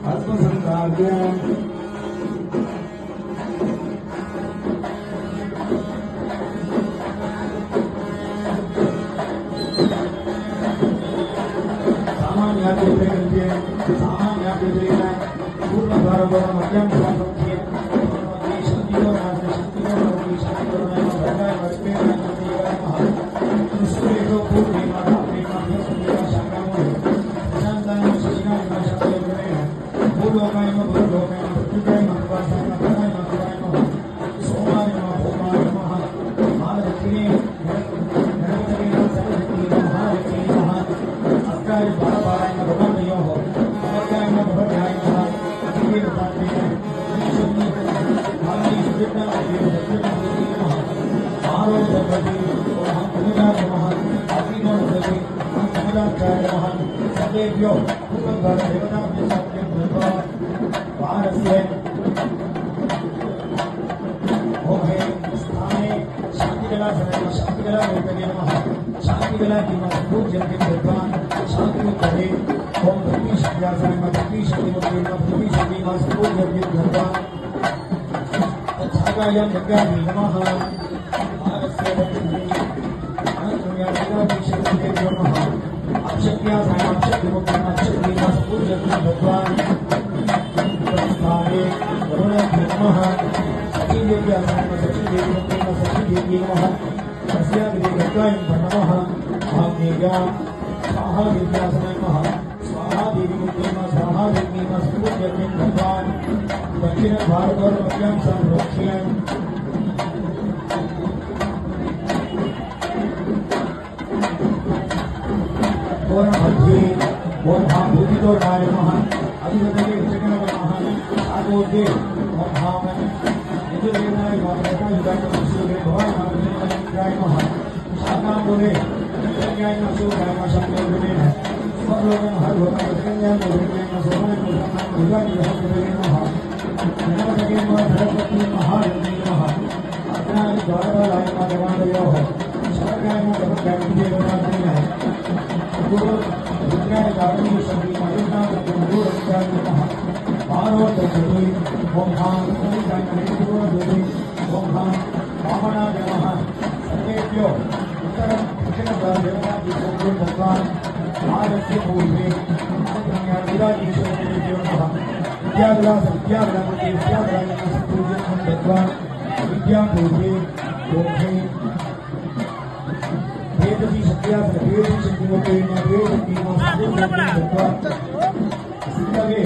आत्मसंगार्य सामान्य पूर्ण द्वार मध्यम दक्षिण भारत और मध्यम संरक्षण और मध्य और भाभूति तो राय महान अधिपति विचरण महान आगोदे और भाव इधर लेना है वापस युद्ध का सुरे भगवान राय महान शाखा बोले ज्ञान में सो राय का शब्द बोले हैं सब लोगों हर होता है ज्ञान बोले हैं सोने को युद्ध की हक बोले महान नमस्ते धरपति महारथी महान अपना द्वारा लाय का जवान यो है सरकार में बहुत ज्ञान के बना नहीं है तो विज्ञान गाड़ी सभी मान्यता को दूर रखा महान बारो तजोई ओमहान ज्ञान के दूर दोई ओमहान भावना महान सर्वेभ्यो उत्तर दक्षिण देवता की पूज्य भगवान भारत के पूर्वे विराज ईश्वर के देव विद्याग्रास विद्याग्रामते विद्याग्रामते पूज्य भगवान विद्या पूज्य ओम वेदसी सत्यास वेदसी शक्तिमते वेदसी भगवान सिद्धवे